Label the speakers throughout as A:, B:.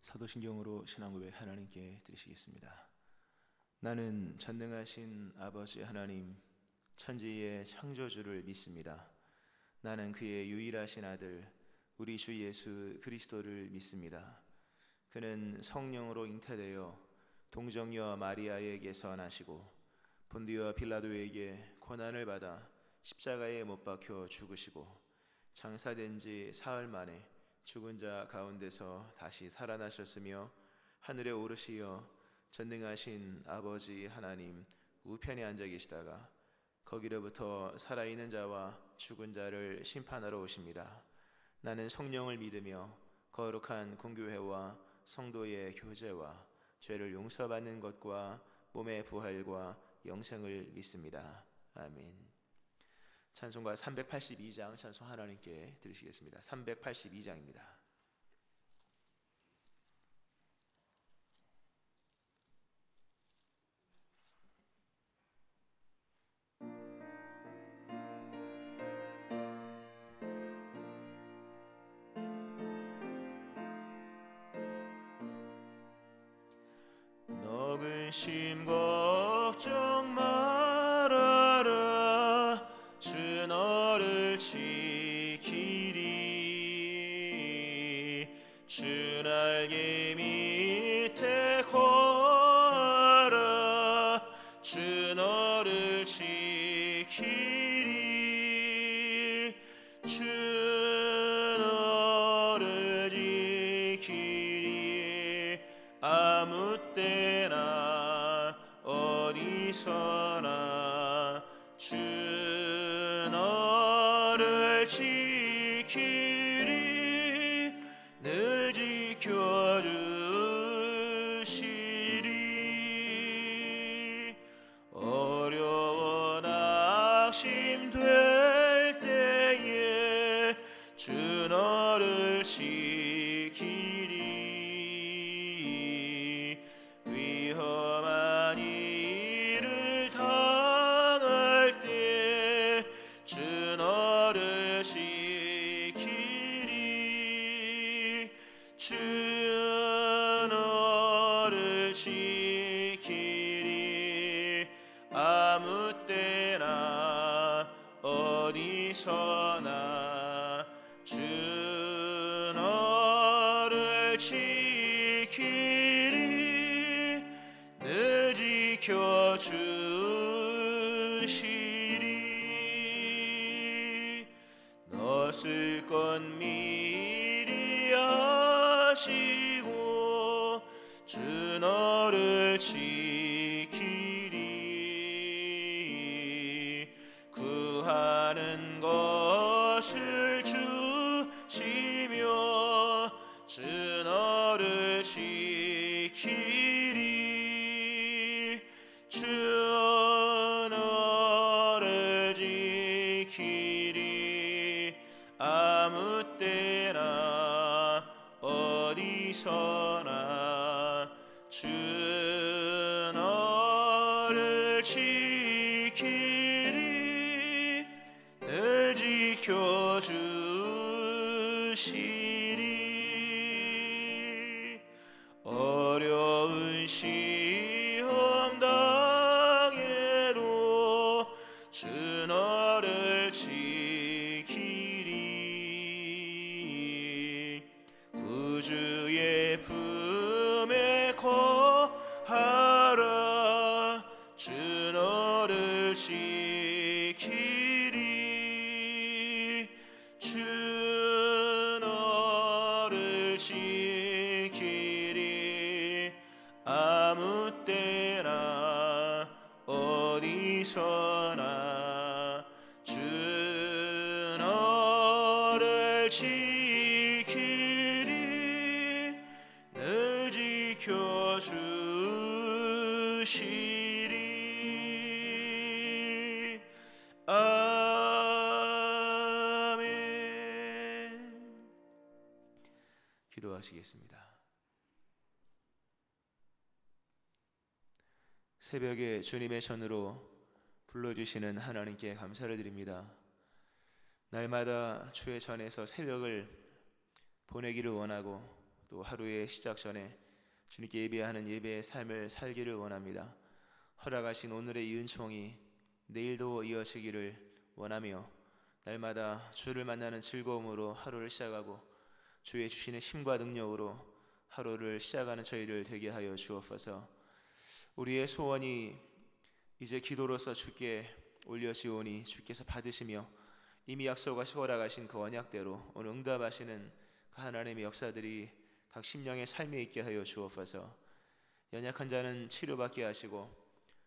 A: 사도신경으로 신앙고백 하나님께 드리시겠습니다. 나는 전능하신 아버지 하나님, 천지의 창조주를 믿습니다. 나는 그의 유일하신 아들 우리 주 예수 그리스도를 믿습니다. 그는 성령으로 잉태되어 동정녀 마리아에게서 나시고 본디오 빌라도에게 고난을 받아 십자가에 못 박혀 죽으시고 장사된 지 사흘 만에 죽은 자 가운데서 다시 살아나셨으며 하늘에 오르시어 전능하신 아버지 하나님 우편에 앉아 계시다가 거기로부터 살아있는 자와 죽은 자를 심판하러 오십니다. 나는 성령을 믿으며 거룩한 공교회와 성도의 교제와 죄를 용서받는 것과 몸의 부활과 영생을 믿습니다. 아멘. 찬송가 382장 찬송 하나님께 드리시겠습니다. 382장입니다. 너 근심 걱정 말아라. 주 너를 지키리. 주 날개 밑에 거하라. 주 너를 지키리. 주 너를 지키리. 아무 때나 어디서나 주 너를 지키리. 늘 지켜주시리. 어려워 낙심될 때에 주 너를 지키리. 위험한 일을 당할 때 주 너를 지키리. 주 너를 지키리. 아무 때나 어디서나 주 너를 지키리. 늘 지켜주시리. 너 쓸 것 미리 아시고 주 너를 지키리. 구하는 것을 주시며 주 너를 지키리. 주 너를 지키리. 아무 때나 어디서나 주 너를 지키리. 늘 지켜주시리. 어려운 시험 당해도 주 너를 지키리. 구주의 품에 거하라. 주 너를 지키리. 주 너를 지키리. 아무 때나 어디서나 주 너를 지키리. 늘 지켜주시리. 아멘. 기도하시겠습니다. 새벽에 주님의 전으로 불러주시는 하나님께 감사를 드립니다. 날마다 주의 전에서 새벽을 보내기를 원하고 또 하루의 시작 전에 주님께 예배하는 예배의 삶을 살기를 원합니다. 허락하신 오늘의 이 은총이 내일도 이어지기를 원하며 날마다 주를 만나는 즐거움으로 하루를 시작하고 주의 주시는 힘과 능력으로 하루를 시작하는 저희를 되게 하여 주옵소서. 우리의 소원이 이제 기도로서 주께 올려지오니 주께서 받으시며 이미 약속하시고 허락하신 그 언약대로 오늘 응답하시는 그 하나님의 역사들이 각 심령의 삶에 있게 하여 주옵소서. 연약한 자는 치료받게 하시고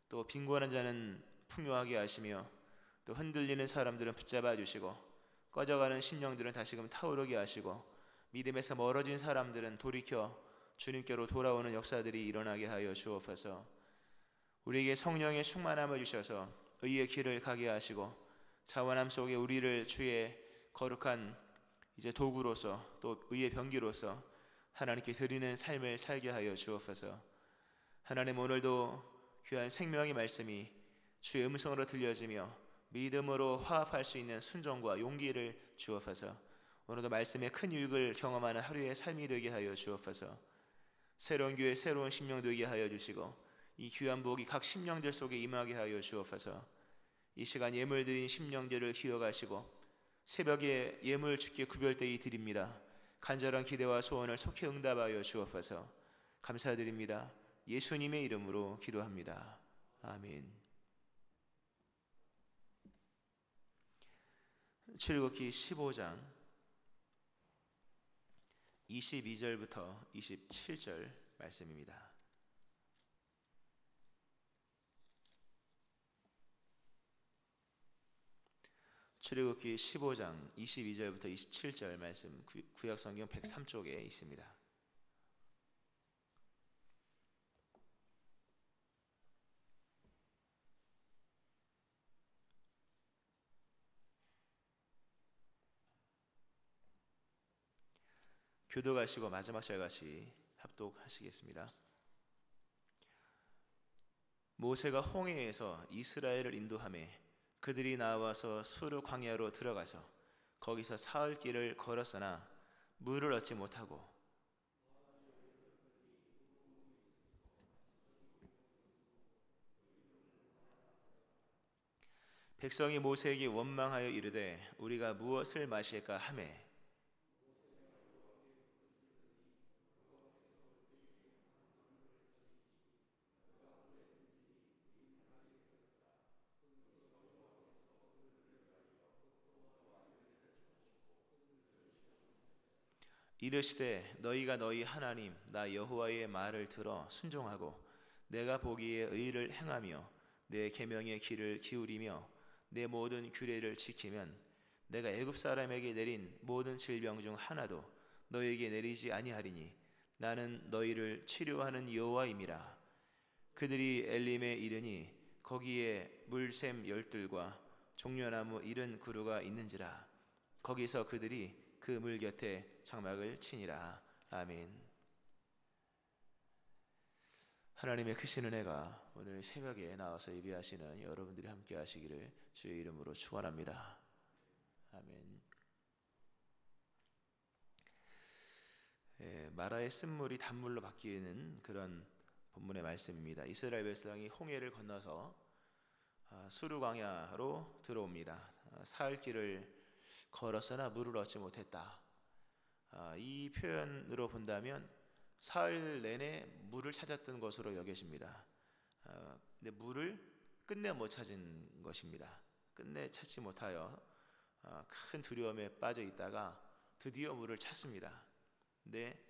A: 또 빈곤한 자는 풍요하게 하시며 또 흔들리는 사람들은 붙잡아 주시고 꺼져가는 심령들은 다시금 타오르게 하시고 믿음에서 멀어진 사람들은 돌이켜 주님께로 돌아오는 역사들이 일어나게 하여 주옵소서. 우리에게 성령의 충만함을 주셔서 의의 길을 가게 하시고 자원함 속에 우리를 주의 거룩한 이제 도구로서 또 의의 병기로서 하나님께 드리는 삶을 살게 하여 주옵소서. 하나님, 오늘도 귀한 생명의 말씀이 주의 음성으로 들려지며 믿음으로 화합할 수 있는 순종과 용기를 주옵소서. 오늘도 말씀의 큰 유익을 경험하는 하루의 삶이 되게 하여 주옵소서. 새로운 교회 새로운 심령 되게 하여 주시고 이 귀한 복이 각 심령들 속에 임하게 하여 주옵소서. 이 시간 예물 드린 심령들을 기억하시고 새벽에 예물 주께 구별되이 드립니다. 간절한 기대와 소원을 속히 응답하여 주옵소서. 감사드립니다. 예수님의 이름으로 기도합니다. 아멘. 출애굽기 15장 22절부터 27절 말씀입니다. 출애굽기 15장 22절부터 27절 말씀 구약성경 103쪽에 있습니다. 교독하시고 마지막 절같이 합독하시겠습니다. 모세가 홍해에서 이스라엘을 인도하매 그들이 나와서 수르 광야로 들어가서 거기서 사흘 길을 걸었으나 물을 얻지 못하고 백성이 모세에게 원망하여 이르되 우리가 무엇을 마실까 하매 이르시되 너희가 너희 하나님 나 여호와의 말을 들어 순종하고 내가 보기에 의를 행하며 내 계명의 귀를 기울이며 내 모든 규례를 지키면 내가 애굽 사람에게 내린 모든 질병 중 하나도 너희에게 내리지 아니하리니 나는 너희를 치료하는 여호와임이라. 그들이 엘림에 이르니 거기에 물샘 열둘과 종려나무 70그루가 있는지라. 거기서 그들이 그 물 곁에 장막을 치니라. 아멘. 하나님의 크신 은혜가 오늘 새벽에 나와서 예배하시는 여러분들이 함께 하시기를 주의 이름으로 축원합니다. 아멘. 마라의 쓴물이 단물로 바뀌는 그런 본문의 말씀입니다. 이스라엘 백성이 홍해를 건너서 수르 광야로 들어옵니다. 사흘 길을 걸었으나 물을 얻지 못했다. 이 표현으로 본다면 사흘 내내 물을 찾았던 것으로 여겨집니다. 근데 물을 끝내 못 찾은 것입니다. 끝내 찾지 못하여 큰 두려움에 빠져 있다가 드디어 물을 찾습니다. 근데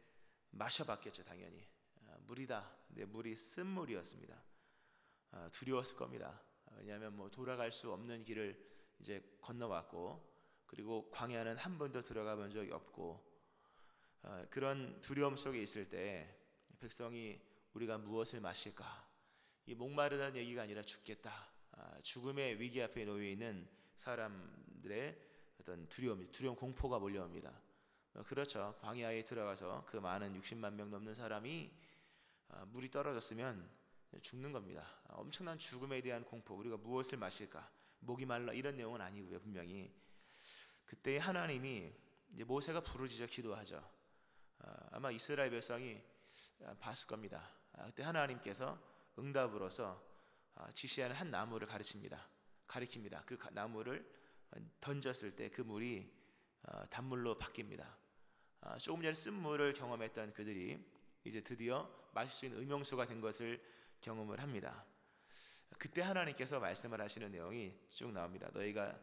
A: 마셔봤겠죠, 당연히. 물이다. 근데 물이 쓴물이었습니다. 두려웠을 겁니다. 왜냐하면 돌아갈 수 없는 길을 이제 건너왔고, 그리고 광야는 한 번도 들어가 본 적이 없고, 그런 두려움 속에 있을 때 백성이 우리가 무엇을 마실까? 이 목마르다는 얘기가 아니라 죽겠다. 죽음의 위기 앞에 놓여 있는 사람들의 어떤 두려움 공포가 몰려옵니다. 그렇죠. 광야에 들어가서 그 많은 60만 명 넘는 사람이 물이 떨어졌으면 죽는 겁니다. 엄청난 죽음에 대한 공포. 우리가 무엇을 마실까? 목이 말라 이런 내용은 아니고요. 분명히 그때 하나님이 이제 모세가 부르짖어 기도하죠. 아마 이스라엘 백성이 봤을 겁니다. 그때 하나님께서 응답으로서 지시하는 한 나무를 가리킵니다. 그 나무를 던졌을 때 그 물이 단물로 바뀝니다. 조금 전에 쓴 물을 경험했던 그들이 이제 드디어 마실 수 있는 음용수가 된 것을 경험을 합니다. 그때 하나님께서 말씀을 하시는 내용이 쭉 나옵니다. 너희가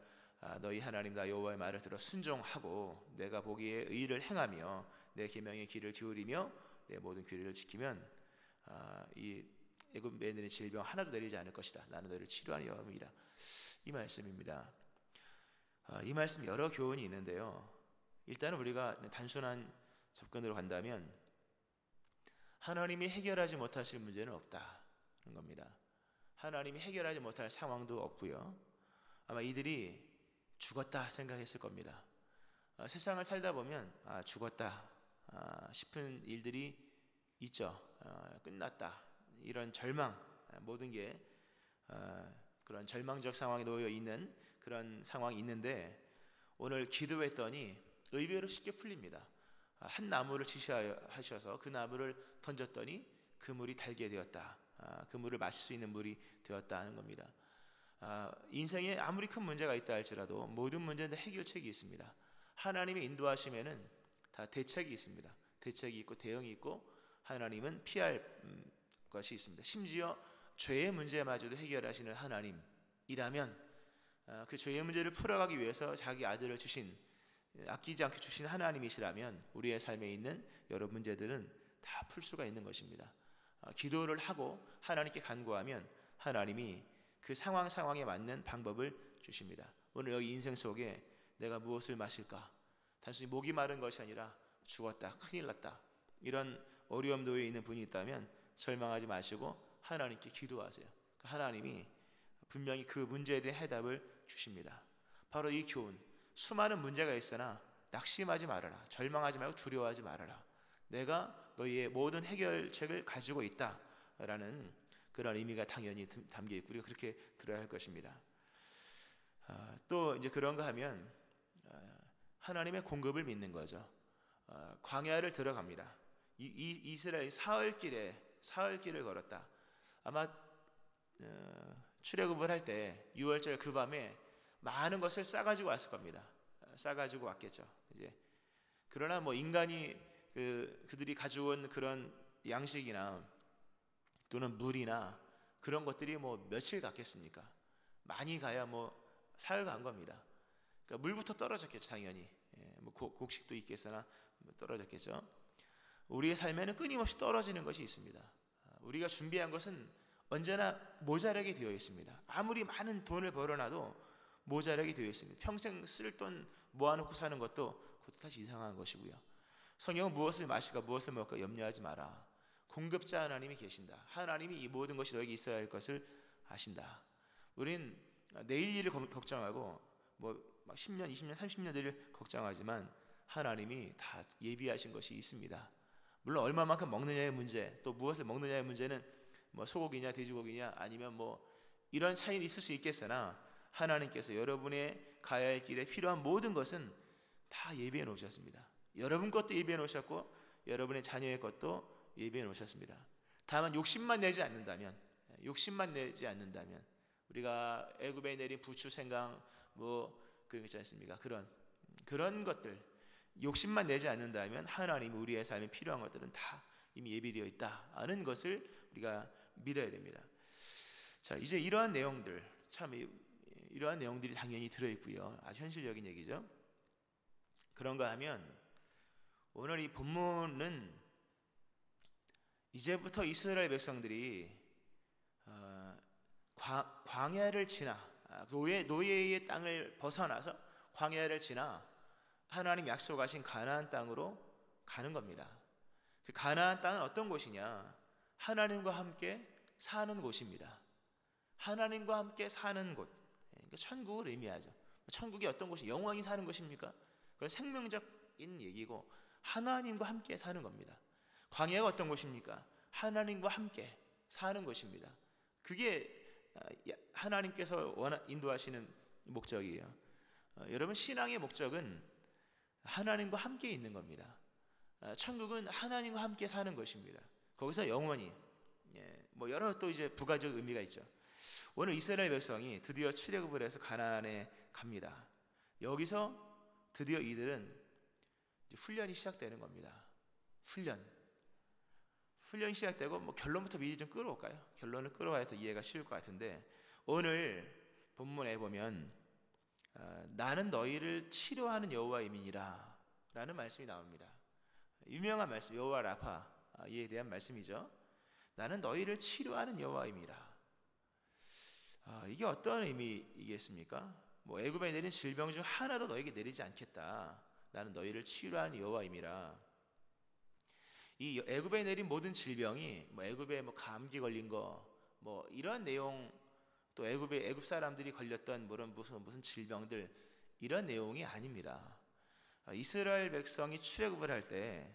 A: 너희 하나님 나 여호와의 말을 들어 순종하고 내가 보기에 의를 행하며 내 계명의 귀를 기울이며 내 모든 규례를 지키면 이 애굽 애들의 질병 하나도 내리지 않을 것이다. 나는 너희를 치료하는 여호와이라. 이 말씀입니다. 이 말씀 여러 교훈이 있는데요. 일단은 우리가 단순한 접근으로 간다면 하나님이 해결하지 못하실 문제는 없다는 겁니다. 하나님이 해결하지 못할 상황도 없고요. 아마 이들이 죽었다 생각했을 겁니다. 세상을 살다 보면 죽었다 싶은 일들이 있죠. 끝났다 이런 절망, 모든 게 그런 절망적 상황에 놓여 있는 그런 상황이 있는데 오늘 기도했더니 의외로 쉽게 풀립니다. 한 나무를 지시하셔서 그 나무를 던졌더니 그 물이 달게 되었다. 그 물을 마실 수 있는 물이 되었다 하는 겁니다. 인생에 아무리 큰 문제가 있다 할지라도 모든 문제는 해결책이 있습니다. 하나님의 인도하심에는 다 대책이 있습니다. 대책이 있고 대응이 있고 하나님은 피할 것이 있습니다. 심지어 죄의 문제마저도 해결하시는 하나님이라면 그 죄의 문제를 풀어가기 위해서 자기 아들을 아끼지 않게 주신 하나님이시라면 우리의 삶에 있는 여러 문제들은 다 풀 수가 있는 것입니다. 기도를 하고 하나님께 간구하면 하나님이 그 상황에 맞는 방법을 주십니다. 오늘 여기 인생 속에 내가 무엇을 마실까? 단순히 목이 마른 것이 아니라 죽었다, 큰일 났다 이런 어려움도에 있는 분이 있다면 절망하지 마시고 하나님께 기도하세요. 하나님이 분명히 그 문제에 대한 해답을 주십니다. 바로 이 교훈, 수많은 문제가 있으나 낙심하지 말아라, 절망하지 말고 두려워하지 말아라, 내가 너희의 모든 해결책을 가지고 있다라는 그런 의미가 당연히 담겨 있고 우리가 그렇게 들어야 할 것입니다. 또 이제 그런가 하면 하나님의 공급을 믿는 거죠. 광야를 들어갑니다. 이스라엘 사흘길을 걸었다. 아마 출애굽을 할 때 6월절 그 밤에 많은 것을 싸가지고 왔을 겁니다. 싸가지고 왔겠죠. 이제 그러나 뭐 인간이 그들이 가져온 그런 양식이나 또는 물이나 그런 것들이 뭐 며칠 갔겠습니까? 많이 가야 뭐 사흘 간 겁니다. 그러니까 물부터 떨어졌겠죠, 당연히. 뭐 곡식도 있겠으나 떨어졌겠죠. 우리의 삶에는 끊임없이 떨어지는 것이 있습니다. 우리가 준비한 것은 언제나 모자라게 되어 있습니다. 아무리 많은 돈을 벌어놔도 모자라게 되어 있습니다. 평생 쓸 돈 모아놓고 사는 것도 그것도 다시 이상한 것이고요. 성경은 무엇을 마실까 무엇을 먹을까 염려하지 마라. 공급자 하나님이 계신다. 하나님이 이 모든 것이 너에게 있어야 할 것을 아신다. 우린 내일 일을 걱정하고 뭐 10년, 20년, 30년 뒤를 걱정하지만 하나님이 다 예비하신 것이 있습니다. 물론 얼마만큼 먹느냐의 문제, 또 무엇을 먹느냐의 문제는 뭐 소고기냐 돼지고기냐 아니면 뭐 이런 차이는 있을 수 있겠으나 하나님께서 여러분의 가야 할 길에 필요한 모든 것은 다 예비해 놓으셨습니다. 여러분 것도 예비해 놓으셨고 여러분의 자녀의 것도 예비해 놓으셨습니다. 다만 욕심만 내지 않는다면 우리가 애굽에 내린 부추 생강 뭐 그런 거 있지 않습니까? 그런 것들 욕심만 내지 않는다면 하나님이 우리의 삶에 필요한 것들은 다 이미 예비되어 있다는 것을 우리가 믿어야 됩니다. 자, 이제 이러한 내용들이 당연히 들어있고요. 아주 현실적인 얘기죠. 그런가 하면 오늘 이 본문은 이제부터 이스라엘 백성들이 광야를 지나 노예의 땅을 벗어나서 광야를 지나 하나님 약속하신 가나안 땅으로 가는 겁니다. 그 가나안 땅은 어떤 곳이냐? 하나님과 함께 사는 곳입니다. 하나님과 함께 사는 곳, 그러니까 천국을 의미하죠. 천국이 어떤 곳이 영원히 사는 곳입니까? 그건 생명적인 얘기고 하나님과 함께 사는 겁니다. 광야가 어떤 곳입니까? 하나님과 함께 사는 곳입니다. 그게 하나님께서 인도하시는 목적이에요. 여러분 신앙의 목적은 하나님과 함께 있는 겁니다. 천국은 하나님과 함께 사는 것입니다. 거기서 영원히 뭐 여러 또 이제 부가적 의미가 있죠. 오늘 이스라엘 백성이 드디어 출애굽을 해서 가나안에 갑니다. 여기서 드디어 이들은 이제 훈련이 시작되는 겁니다. 훈련이 시작되고 뭐 결론부터 미리 좀 끌어올까요? 결론을 끌어와야 더 이해가 쉬울 것 같은데, 오늘 본문에 보면 나는 너희를 치료하는 여호와임이니라 라는 말씀이 나옵니다. 유명한 말씀, 여호와 라파에 대한 말씀이죠. 나는 너희를 치료하는 여호와임이라. 이게 어떤 의미이겠습니까? 뭐 애굽에 내린 질병 중 하나도 너에게 내리지 않겠다. 나는 너희를 치료하는 여호와임이라. 이 애굽에 내린 모든 질병이 뭐 애굽에 뭐 감기 걸린 거 뭐 이런 내용, 또 애굽 사람들이 걸렸던 무슨 질병들, 이런 내용이 아닙니다. 이스라엘 백성이 출애굽을 할 때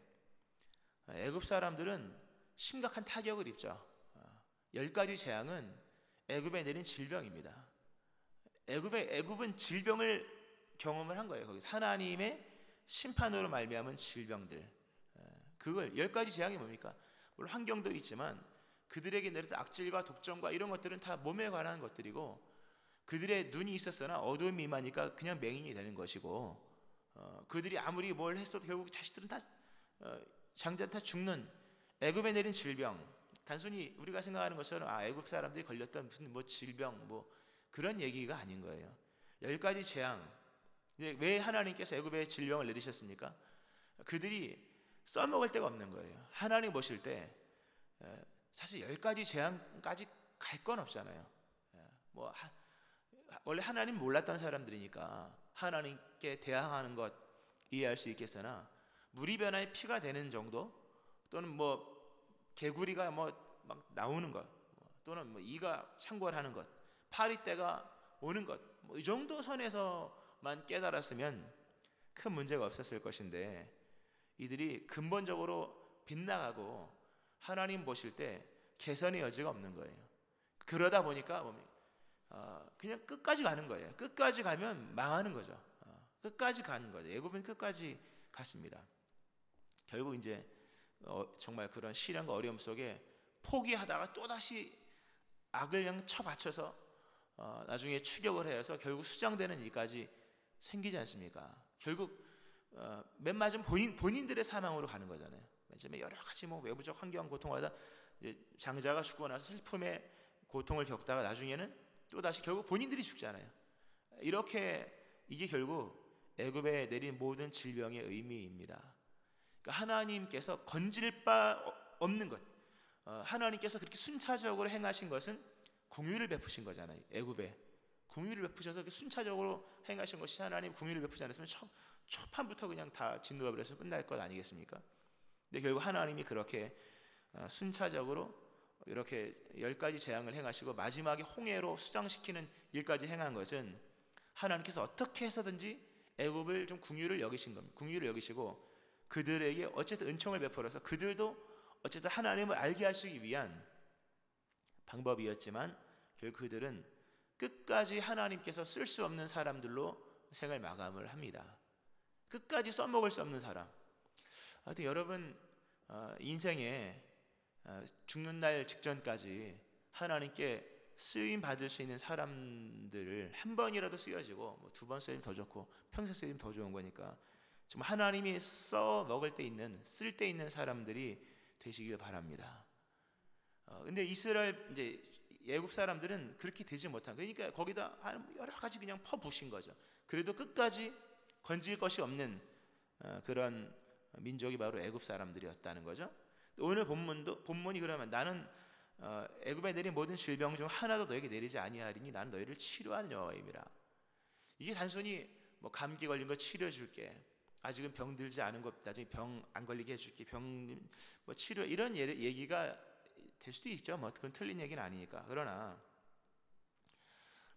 A: 애굽 사람들은 심각한 타격을 입죠. 10가지 재앙은 애굽에 내린 질병입니다. 애굽은 질병을 경험을 한 거예요. 거기서 하나님의 심판으로 말미암은 질병들, 그걸 10가지 재앙이 뭡니까? 물론 환경도 있지만 그들에게 내렸던 악질과 독점과 이런 것들은 다 몸에 관한 것들이고, 그들의 눈이 있었으나 어두움이 임하니까 그냥 맹인이 되는 것이고, 그들이 아무리 뭘 했어도 결국 자식들은 다 장자 다 죽는 애굽에 내린 질병. 단순히 우리가 생각하는 것처럼 애굽 사람들이 걸렸던 무슨 뭐 질병 뭐 그런 얘기가 아닌 거예요. 10가지 재앙. 왜 하나님께서 애굽에 질병을 내리셨습니까? 그들이 써먹을 데가 없는 거예요. 하나님 보실 때 사실 10가지 재앙까지 갈 건 없잖아요. 원래 하나님 몰랐던 사람들이니까 하나님께 대항하는 것 이해할 수 있겠으나, 물이 변화에 피가 되는 정도, 또는 뭐 개구리가 뭐 막 나오는 것, 또는 뭐 이가 창궐하는 것, 파리떼가 오는 것, 뭐 이 정도 선에서만 깨달았으면 큰 문제가 없었을 것인데, 이들이 근본적으로 빗나가고 하나님 보실 때 개선의 여지가 없는 거예요. 그러다 보니까 그냥 끝까지 가는 거예요. 끝까지 가면 망하는 거죠. 끝까지 가는 거죠. 애굽은 끝까지 갔습니다. 결국 이제 정말 그런 시련과 어려움 속에 포기하다가 또다시 악을 그냥 쳐받쳐서 나중에 추격을 해서 결국 수장되는 일까지 생기지 않습니까? 결국 맨 마지막 본인들의 사망으로 가는 거잖아요. 맨 여러 가지 뭐 외부적 환경 고통하다 장자가 죽고 나서 슬픔의 고통을 겪다가 나중에는 또다시 결국 본인들이 죽잖아요. 이게 결국 애굽에 내린 모든 질병의 의미입니다. 그러니까 하나님께서 건질 바 없는 것, 하나님께서 그렇게 순차적으로 행하신 것은 긍휼을 베푸신 거잖아요. 애굽에 긍휼을 베푸셔서 순차적으로 행하신 것이, 하나님 긍휼을 베푸지 않았으면 초판부터 그냥 다 진노가 버려서 끝날 것 아니겠습니까? 근데 결국 하나님이 그렇게 순차적으로 이렇게 10가지 재앙을 행하시고 마지막에 홍해로 수장시키는 일까지 행한 것은, 하나님께서 어떻게 해서든지 애굽을 좀 긍휼을 여기신 겁니다. 긍휼을 여기시고 그들에게 어쨌든 은총을 베풀어서 그들도 어쨌든 하나님을 알게 하시기 위한 방법이었지만, 결국 그들은 끝까지 하나님께서 쓸 수 없는 사람들로 생을 마감을 합니다. 끝까지 써먹을 수 없는 사람. 하여튼 여러분 인생에 죽는 날 직전까지 하나님께 쓰임 받을 수 있는 사람들을 한 번이라도 쓰여지고, 뭐 2번 쓰임 더 좋고 평생 쓰임 더 좋은 거니까, 정말 하나님이 써 먹을 때 있는, 쓸 때 있는 사람들이 되시길 바랍니다. 근데 이스라엘 이제 애굽 사람들은 그렇게 되지 못한, 그러니까 거기다 여러 가지 그냥 퍼부신 거죠. 그래도 끝까지 건질 것이 없는 그런 민족이 바로 애굽 사람들이었다는 거죠. 오늘 본문이 그러면 나는 애굽에 내린 모든 질병 중 하나도 너에게 내리지 아니하리니 나는 너희를 치료하는 여호와임이라. 이게 단순히 뭐 감기 걸린 거 치료해 줄게, 아직은 병 들지 않은 것 나중에 병 안 걸리게 해줄게, 병 뭐 치료, 이런 얘기가 될 수도 있죠. 뭐 그건 틀린 얘기는 아니니까. 그러나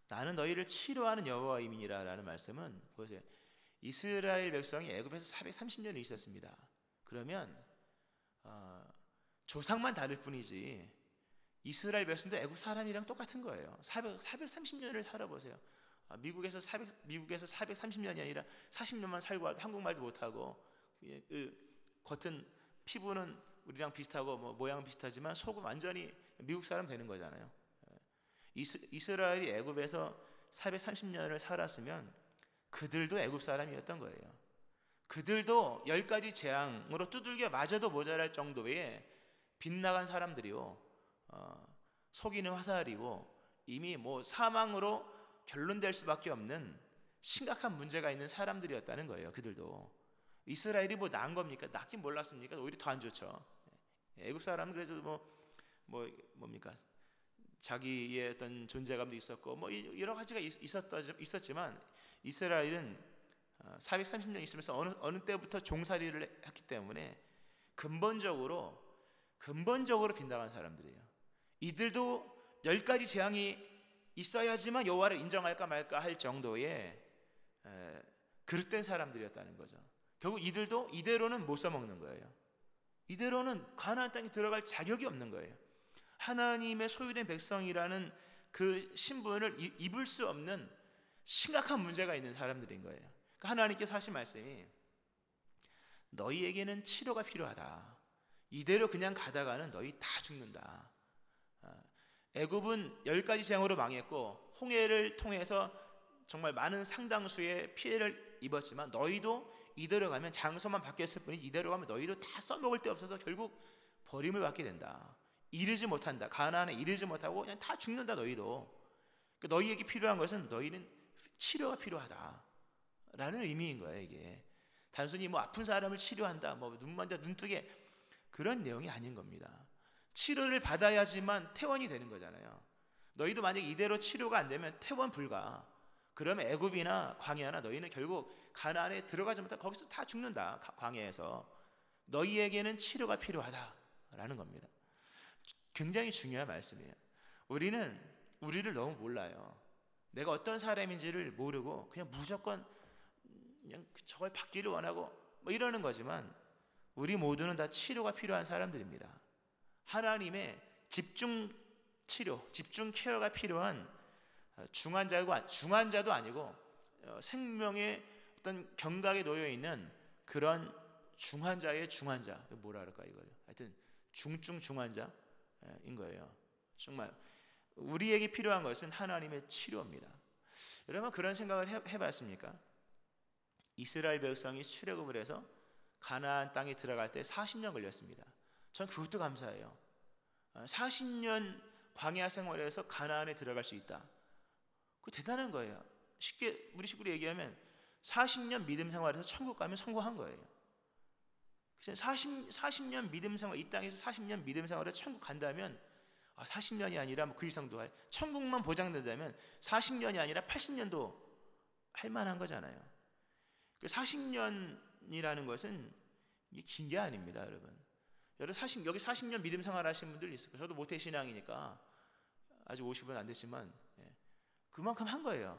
A: 나는 너희를 치료하는 여호와임이니라 라는 말씀은 보세요. 이스라엘 백성이 애굽에서 430년을 있었습니다. 그러면 조상만 다를 뿐이지 이스라엘 백성도 애굽 사람이랑 똑같은 거예요. 430년을 살아보세요. 미국에서 430년이 아니라 40년만 살고 한국말도 못하고 겉은 피부는 우리랑 비슷하고 뭐 모양 비슷하지만 속은 완전히 미국 사람 되는 거잖아요. 이스라엘이 애굽에서 430년을 살았으면 그들도 애굽 사람이었던 거예요. 그들도 10가지 재앙으로 두들겨 맞아도 모자랄 정도의 빗나간 사람들이요, 속이는 화살이고 이미 뭐 사망으로 결론될 수밖에 없는 심각한 문제가 있는 사람들이었다는 거예요. 그들도. 이스라엘이 뭐 나은 겁니까? 낫긴 몰랐습니까? 오히려 더 안 좋죠. 애굽 사람은 그래도 뭡니까? 자기의 어떤 존재감도 있었고 뭐 여러 가지가 있었지만 이스라엘은 430년 있으면서 어느 때부터 종살이를 했기 때문에 근본적으로 빗나간 사람들이에요. 이들도 10가지 재앙이 있어야지만 여호와를 인정할까 말까 할 정도의 그릇된 사람들이었다는 거죠. 결국 이들도 이대로는 못 써먹는 거예요. 이대로는 가나안 땅에 들어갈 자격이 없는 거예요. 하나님의 소유된 백성이라는 그 신분을 입을 수 없는 심각한 문제가 있는 사람들인 거예요. 그러니까 하나님께서 하신 말씀이 너희에게는 치료가 필요하다. 이대로 그냥 가다가는 너희 다 죽는다. 애굽은 10가지 재앙으로 망했고 홍해를 통해서 정말 많은 상당수의 피해를 입었지만 너희도 이대로 가면 장소만 바뀌었을 뿐이지 이대로 가면 너희도 다 써먹을 데 없어서 결국 버림을 받게 된다. 이르지 못한다. 가나안에 이르지 못하고 그냥 다 죽는다. 너희도. 그러니까 너희에게 필요한 것은 너희는 치료가 필요하다 라는 의미인 거예요. 이게 단순히 뭐 아픈 사람을 치료한다, 뭐 눈만져 눈뜨게 그런 내용이 아닌 겁니다. 치료를 받아야지만 퇴원이 되는 거잖아요. 너희도 만약에 이대로 치료가 안 되면 퇴원 불가. 그러면 애굽이나 광야나 너희는 결국 가나안에 들어가지 못하고 거기서 다 죽는다. 광야에서. 너희에게는 치료가 필요하다라는 겁니다. 굉장히 중요한 말씀이에요. 우리는 우리를 너무 몰라요. 내가 어떤 사람인지를 모르고 그냥 무조건 그냥 저걸 받기를 원하고 뭐 이러는 거지만 우리 모두는 다 치료가 필요한 사람들입니다. 하나님의 집중 치료, 집중 케어가 필요한 중환자도 아니고 생명의 어떤 경각에 놓여 있는 그런 중환자의 중환자, 뭐라 그럴까 이걸. 하여튼 중증 중환자인 거예요. 정말 우리에게 필요한 것은 하나님의 치료입니다. 여러분 그런 생각을 해봤습니까? 이스라엘 백성이 출애굽을 해서 가나안 땅에 들어갈 때 40년 걸렸습니다. 전 그것도 감사해요. 40년 광야 생활에서 가나안에 들어갈 수 있다. 그거 대단한 거예요. 쉽게 우리 식으로 얘기하면 40년 믿음 생활에서 천국 가면 성공한 거예요. 40년 믿음 생활, 이 땅에서 40년 믿음 생활에서 천국 간다면 40년이 아니라 그 이상도 천국만 보장된다면 40년이 아니라 80년도 할 만한 거잖아요. 40년이라는 것은 긴 게 아닙니다, 여러분. 여기 40년 믿음 생활 하신 분들 있을 거예요. 저도 모태신앙이니까 아직 50은 안 됐지만 그만큼 한 거예요.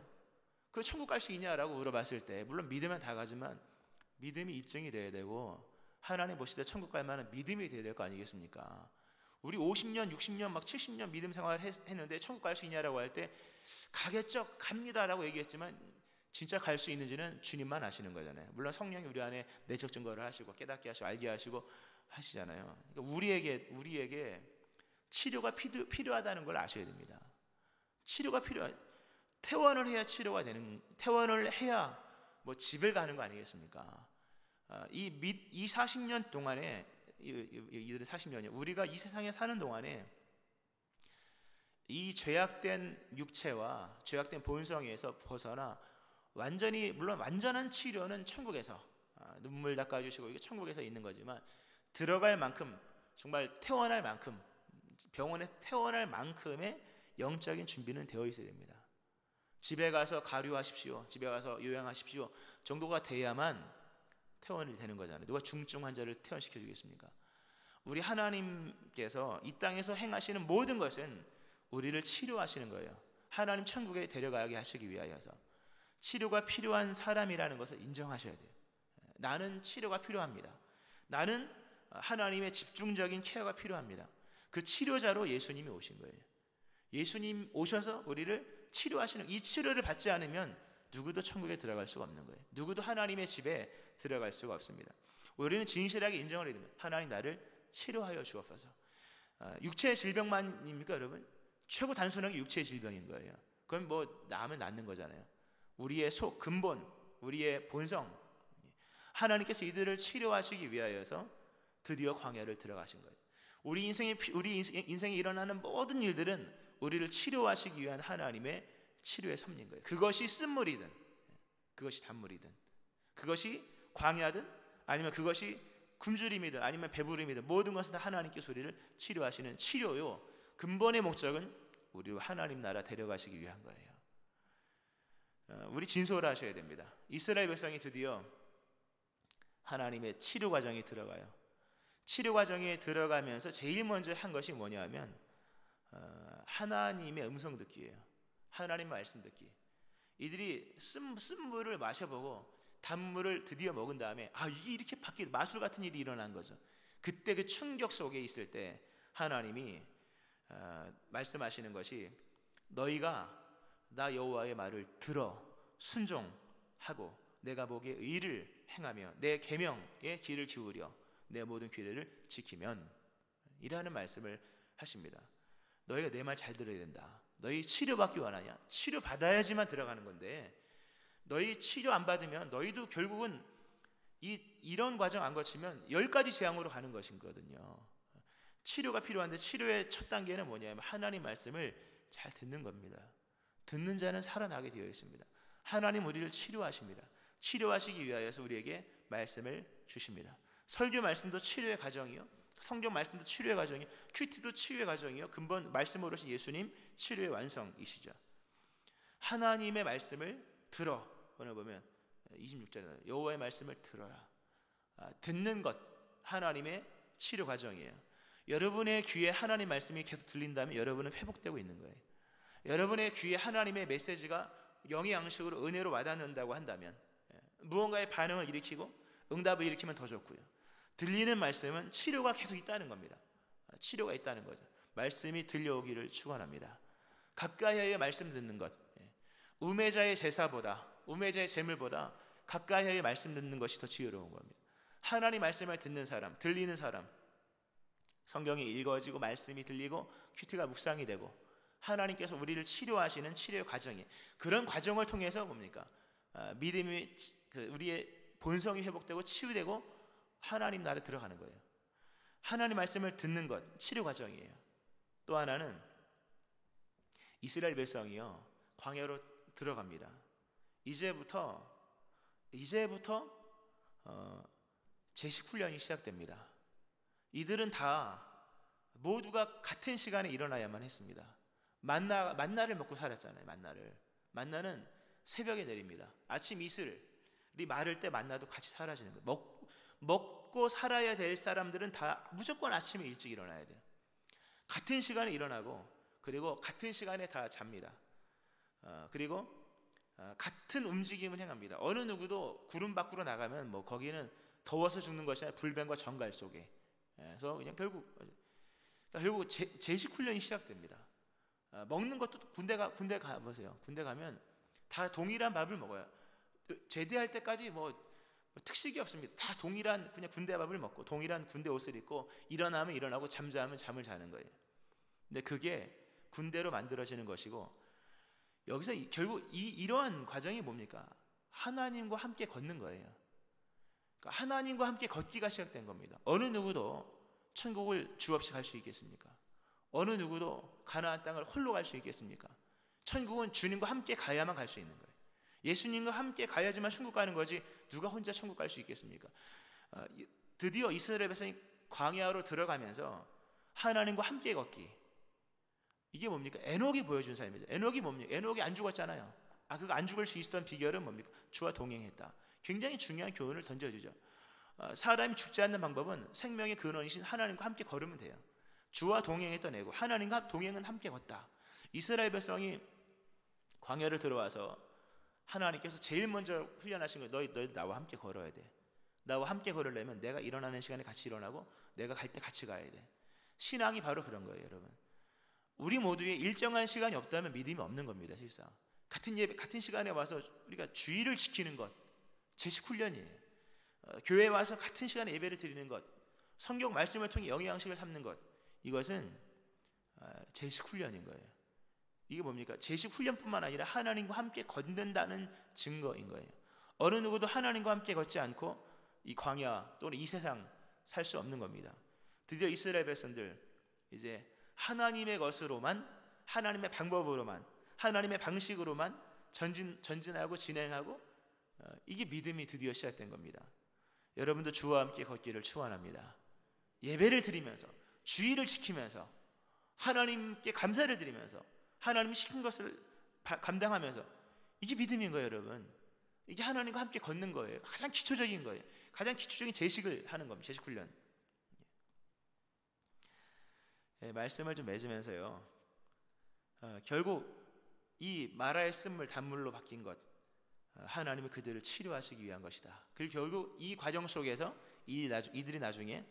A: 그 천국 갈 수 있냐라고 물어봤을 때 물론 믿으면 다 가지만 믿음이 입증이 돼야 되고 하나님 보실 때 천국 갈 만한 믿음이 돼야 될 거 아니겠습니까? 우리 50년, 60년, 막 70년 믿음 생활을 했는데 천국 갈 수 있냐라고 할 때 가겠죠, 갑니다라고 얘기했지만 진짜 갈 수 있는지는 주님만 아시는 거잖아요. 물론 성령이 우리 안에 내적 증거를 하시고 깨닫게 하시고 알게 하시고 하시잖아요. 그러니까 우리에게 치료가 필요하다는 걸 아셔야 됩니다. 치료가 퇴원을 해야 치료가 되는, 퇴원을 해야 뭐 집을 가는 거 아니겠습니까? 이 40년 동안에 이들은 40년이요. 우리가 이 세상에 사는 동안에 이 죄악된 육체와 죄악된 본성에서 벗어나 완전히, 물론 완전한 치료는 천국에서 눈물 닦아주시고 이게 천국에서 있는 거지만 들어갈 만큼, 정말 퇴원할 만큼, 병원에 퇴원할 만큼의 영적인 준비는 되어 있어야 됩니다. 집에 가서 가류하십시오, 집에 가서 요양하십시오 정도가 돼야만 퇴원이 되는 거잖아요. 누가 중증 환자를 퇴원시켜 주겠습니까? 우리 하나님께서 이 땅에서 행하시는 모든 것은 우리를 치료하시는 거예요. 하나님 천국에 데려가게 하시기 위하여서. 치료가 필요한 사람이라는 것을 인정하셔야 돼요. 나는 치료가 필요합니다. 나는 하나님의 집중적인 케어가 필요합니다. 그 치료자로 예수님이 오신 거예요. 예수님 오셔서 우리를 치료하시는, 이 치료를 받지 않으면 누구도 천국에 들어갈 수가 없는 거예요. 누구도 하나님의 집에 들어갈 수가 없습니다. 우리는 진실하게 인정을 해야 됩니다. 하나님 나를 치료하여 주옵소서. 육체의 질병만입니까 여러분? 최고 단순하게 육체의 질병인 거예요. 그건 뭐 나으면 낫는 거잖아요. 우리의 속, 근본, 우리의 본성, 하나님께서 이들을 치료하시기 위하여서 드디어 광야를 들어가신 거예요. 우리 인생에 일어나는 모든 일들은 우리를 치료하시기 위한 하나님의 치료의 섭리인 거예요. 그것이 쓴물이든 그것이 단물이든 그것이 광야든 아니면 그것이 굶주림이든 아니면 배부름이든 모든 것은 다 하나님께서 우리를 치료하시는 치료요, 근본의 목적은 우리를 하나님 나라 데려가시기 위한 거예요. 우리 진솔을 하셔야 됩니다. 이스라엘 백성이 드디어 하나님의 치료 과정에 들어가요. 치료 과정에 들어가면서 제일 먼저 한 것이 뭐냐면 하나님의 음성 듣기예요. 하나님 말씀 듣기. 이들이 쓴물을 마셔보고 단물을 드디어 먹은 다음에 이게 이렇게 바뀌 마술 같은 일이 일어난 거죠. 그때 그 충격 속에 있을 때 하나님이 말씀하시는 것이 너희가 나 여호와의 말을 들어 순종하고 내가 보기에 의를 행하며 내 계명에 귀를 기울여 내 모든 규례를 지키면 이라는 말씀을 하십니다. 너희가 내 말 잘 들어야 된다. 너희 치료받기 원하냐? 치료받아야지만 들어가는 건데 너희 치료 안 받으면 너희도 결국은 이런 과정 안 거치면 10가지 재앙으로 가는 것이거든요. 치료가 필요한데 치료의 첫 단계는 뭐냐면 하나님 말씀을 잘 듣는 겁니다. 듣는 자는 살아나게 되어 있습니다. 하나님 우리를 치료하십니다. 치료하시기 위하여서 우리에게 말씀을 주십니다. 설교 말씀도 치료의 과정이요, 성경 말씀도 치료의 과정이요, 큐티도 치료의 과정이요, 근본 말씀으로 오신 예수님 치료의 완성이시죠. 하나님의 말씀을 들어. 오늘 보면 26절에 여호와의 말씀을 들어라. 듣는 것 하나님의 치료 과정이에요. 여러분의 귀에 하나님 말씀이 계속 들린다면 여러분은 회복되고 있는 거예요. 여러분의 귀에 하나님의 메시지가 영의 양식으로 은혜로 와닿는다고 한다면 무언가의 반응을 일으키고 응답을 일으키면 더 좋고요. 들리는 말씀은 치료가 계속 있다는 겁니다. 치료가 있다는 거죠. 말씀이 들려오기를 축원합니다. 가까이에 말씀 듣는 것, 우매자의 제사보다 우매자의 제물보다 가까이에 말씀 듣는 것이 더 지혜로운 겁니다. 하나님 말씀을 듣는 사람, 들리는 사람, 성경이 읽어지고 말씀이 들리고 큐티가 묵상이 되고 하나님께서 우리를 치료하시는 치료의 과정이, 그런 과정을 통해서 뭡니까? 믿음이 우리의 본성이 회복되고 치유되고 하나님 나라에 들어가는 거예요. 하나님 말씀을 듣는 것 치료 과정이에요. 또 하나는 이스라엘 백성이요 광야로 들어갑니다. 이제부터 제식 훈련이 시작됩니다. 이들은 다 모두가 같은 시간에 일어나야만 했습니다. 만나를 먹고 살았잖아요. 만나는 새벽에 내립니다. 아침 이슬이 마를 때 만나도 같이 사라지는 거예요. 먹고 살아야 될 사람들은 다 무조건 아침에 일찍 일어나야 돼요. 같은 시간에 일어나고 그리고 같은 시간에 다 잡니다. 그리고 같은 움직임을 행합니다. 어느 누구도 구름 밖으로 나가면 거기는 더워서 죽는 것이 아니라 불뱀과 정갈 속에. 그래서 그냥 결국 제식 훈련이 시작됩니다. 먹는 것도 군대 가보세요. 군대 가면 다 동일한 밥을 먹어요. 제대할 때까지 특식이 없습니다. 다 동일한 그냥 군대 밥을 먹고 동일한 군대 옷을 입고 일어나면 일어나고 잠자면 잠을 자는 거예요. 근데 그게 군대로 만들어지는 것이고 여기서 결국 이러한 과정이 뭡니까? 하나님과 함께 걷는 거예요. 그러니까 하나님과 함께 걷기가 시작된 겁니다. 어느 누구도 천국을 주 없이 갈 수 있겠습니까? 어느 누구도 가나안 땅을 홀로 갈 수 있겠습니까? 천국은 주님과 함께 가야만 갈 수 있는 거예요. 예수님과 함께 가야지만 천국 가는 거지 누가 혼자 천국 갈 수 있겠습니까? 드디어 이스라엘 백성이 광야로 들어가면서 하나님과 함께 걷기, 이게 뭡니까? 에녹이 보여준 삶이죠. 에녹이 뭡니까? 에녹이 안 죽었잖아요. 그가 안 죽을 수 있었던 비결은 뭡니까? 주와 동행했다. 굉장히 중요한 교훈을 던져주죠. 사람이 죽지 않는 방법은 생명의 근원이신 하나님과 함께 걸으면 돼요. 주와 동행했던 에녹, 하나님과 동행은 함께 걷다. 이스라엘 백성이 광야를 들어와서 하나님께서 제일 먼저 훈련하신 거예요. 너희 나와 함께 걸어야 돼. 나와 함께 걸으려면 내가 일어나는 시간에 같이 일어나고 내가 갈 때 같이 가야 돼. 신앙이 바로 그런 거예요, 여러분. 우리 모두의 일정한 시간이 없다면 믿음이 없는 겁니다, 실상. 같은 예배, 같은 시간에 와서 우리가 주의를 지키는 것, 제식 훈련이에요. 교회에 와서 같은 시간에 예배를 드리는 것, 성경 말씀을 통해 영양식을 삼는 것, 이것은 제식 훈련인 거예요. 이게 뭡니까? 제식 훈련뿐만 아니라 하나님과 함께 걷는다는 증거인 거예요. 어느 누구도 하나님과 함께 걷지 않고 이 광야 또는 이 세상 살 수 없는 겁니다. 드디어 이스라엘 백성들 이제 하나님의 것으로만, 하나님의 방법으로만, 하나님의 방식으로만 전진하고 진행하고, 이게 믿음이 드디어 시작된 겁니다. 여러분도 주와 함께 걷기를 축원합니다. 예배를 드리면서, 주의를 지키면서, 하나님께 감사를 드리면서, 하나님이 시킨 것을 감당하면서, 이게 믿음인 거예요, 여러분. 이게 하나님과 함께 걷는 거예요. 가장 기초적인 거예요. 가장 기초적인 제식을 하는 겁니다. 제식 훈련. 말씀을 좀 맺으면서요, 결국 이 마라의 쓴물 단물로 바뀐 것, 하나님이 그들을 치료하시기 위한 것이다. 그리고 결국 이 과정 속에서 이들이 나중에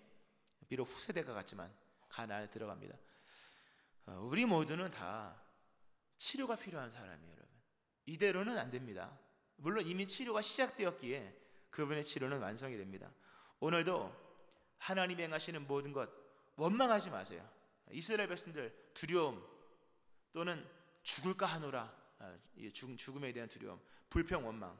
A: 비록 후세대가 같지만 가나안에 들어갑니다. 우리 모두는 다 치료가 필요한 사람이에요, 여러분. 이대로는 안 됩니다. 물론 이미 치료가 시작되었기에 그분의 치료는 완성이 됩니다. 오늘도 하나님이 행하시는 모든 것 원망하지 마세요. 이스라엘 백성들 두려움 또는 죽을까 하노라, 죽음에 대한 두려움, 불평, 원망,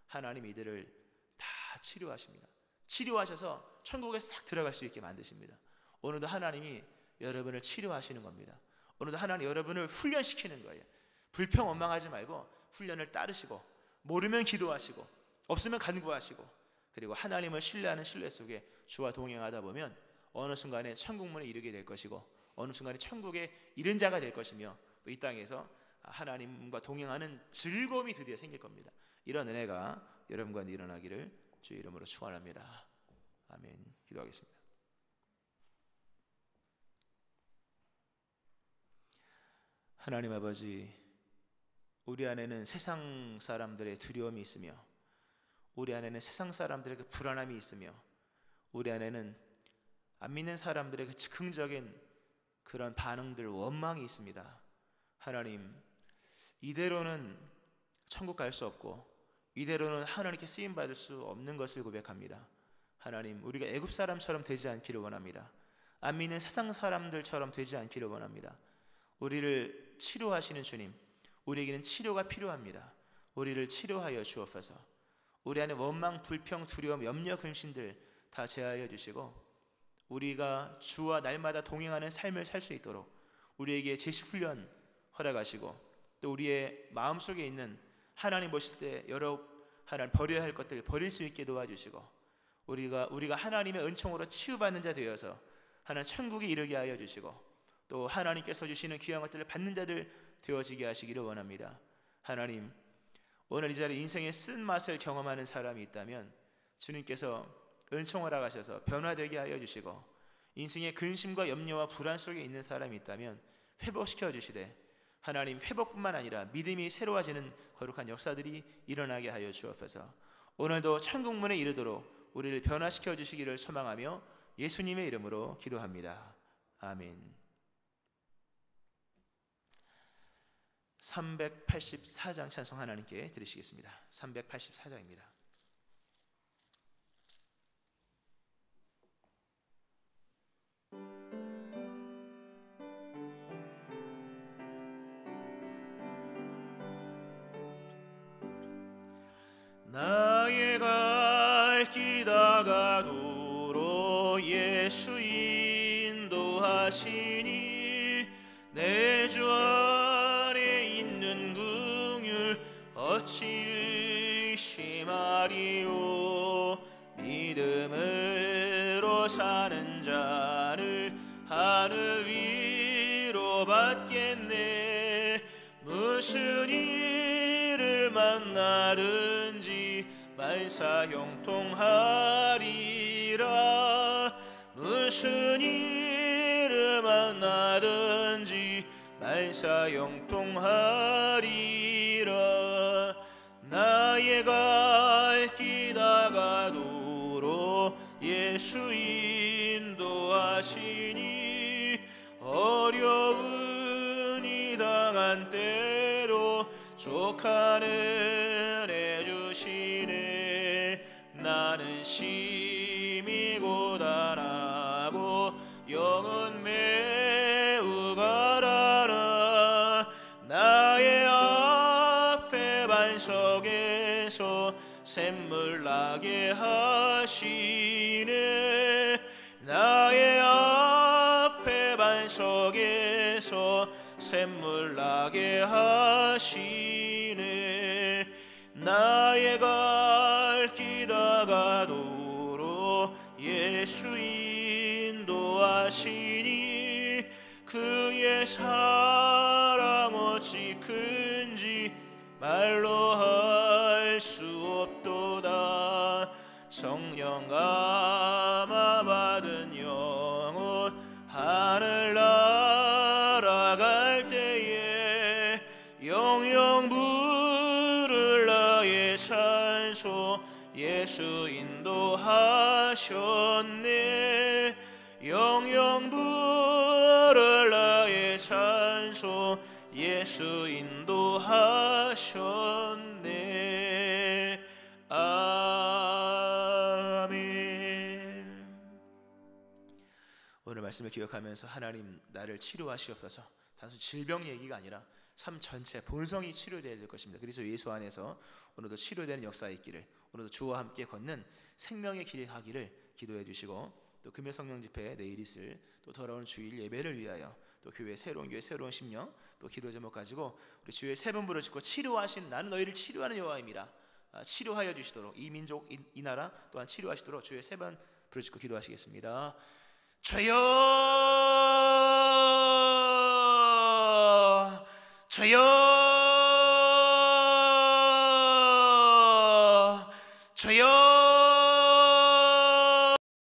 A: 하나님 이들을 다 치료하십니다. 치료하셔서 천국에 싹 들어갈 수 있게 만드십니다. 오늘도 하나님이 여러분을 치료하시는 겁니다. 오늘도 하나님 여러분을 훈련시키는 거예요. 불평, 원망하지 말고 훈련을 따르시고, 모르면 기도하시고, 없으면 간구하시고, 그리고 하나님을 신뢰하는 신뢰 속에 주와 동행하다 보면 어느 순간에 천국문에 이르게 될 것이고, 어느 순간에 천국에 이른 자가 될 것이며, 또 이 땅에서 하나님과 동행하는 즐거움이 드디어 생길 겁니다. 이런 은혜가 여러분과 일어나기를 주의 이름으로 축원합니다. 아멘. 기도하겠습니다. 하나님 아버지, 우리 안에는 세상 사람들의 두려움이 있으며, 우리 안에는 세상 사람들의 그 불안함이 있으며, 우리 안에는 안 믿는 사람들의 그 즉흥적인 그런 반응들, 원망이 있습니다. 하나님, 이대로는 천국 갈 수 없고, 이대로는 하나님께 쓰임 받을 수 없는 것을 고백합니다. 하나님, 우리가 애굽 사람처럼 되지 않기를 원합니다. 안 믿는 세상 사람들처럼 되지 않기를 원합니다. 우리를 치료하시는 주님, 우리에게는 치료가 필요합니다. 우리를 치료하여 주옵소서. 우리 안에 원망, 불평, 두려움, 염려, 근심들 다 제하여 주시고, 우리가 주와 날마다 동행하는 삶을 살 수 있도록 우리에게 제식훈련 허락하시고, 또 우리의 마음속에 있는 하나님 보실 때 여러 하나님 버려야 할 것들을 버릴 수 있게 도와주시고, 우리가 하나님의 은총으로 치유받는 자 되어서 하나님 천국에 이르게 하여 주시고, 또 하나님께서 주시는 귀한 것들을 받는 자들 되어지게 하시기를 원합니다. 하나님, 오늘 이 자리에 인생의 쓴맛을 경험하는 사람이 있다면 주님께서 은총을 허락하셔서 변화되게 하여 주시고, 인생의 근심과 염려와 불안 속에 있는 사람이 있다면 회복시켜 주시되, 하나님 회복뿐만 아니라 믿음이 새로워지는 거룩한 역사들이 일어나게 하여 주옵소서. 오늘도 천국문에 이르도록 우리를 변화시켜 주시기를 소망하며 예수님의 이름으로 기도합니다. 아멘. 384장 찬송 하나님께 드리시겠습니다. 384장입니다.
B: 나의 갈 길 다가도록 예수 인도하시니, 내 주 안에 있는 긍휼 어찌 의심하리요. 믿음으로 사는 자를 하늘 위로 받겠네. 무슨 일을 만나든지 만사 형통하리라. 무슨 일을 만나든지 만사 형통하리라. 나의 갈 길 다가도록 예수 인도하시니, 어려운 이 당한 때로 족한 은혜 주시네. 나는 심히 고단하고 영은 매우 가라라. 나의 앞에 반석에서 샘물 나게 하시네. 나의 앞에 반석에서 샘물 나게 하시네. 나의 갈 길 다가도록 예수 인도하시니 그의 사랑 어찌 큰지 말로 할 수 없도다. 성령 감화 받은 영혼 하늘 날아갈 때에 영영 부를 나의 찬송 예수 인도하셨네. 영영 부를 나의 찬송 예수 인도하셨네. 아멘.
A: 오늘 말씀을 기억하면서 하나님 나를 치료하시옵소서. 단순 질병 얘기가 아니라 삶 전체 본성이 치료되어야 될 것입니다. 그래서 예수 안에서 오늘도 치료되는 역사가 있기를, 오늘도 주와 함께 걷는 생명의 길을 가기를 기도해 주시고, 또 금요 성령 집회 내일 있을 또 돌아오는 주일 예배를 위하여 또 교회 새로운 심령 또 기도 제목 가지고 우리 주의 세 번 부르짖고 치료하신 나는 너희를 치료하는 여호와임이라 치료하여 주시도록, 이 민족 이 나라 또한 치료하시도록 주의 세 번 부르짖고 기도하시겠습니다.
B: 주여 주여 주여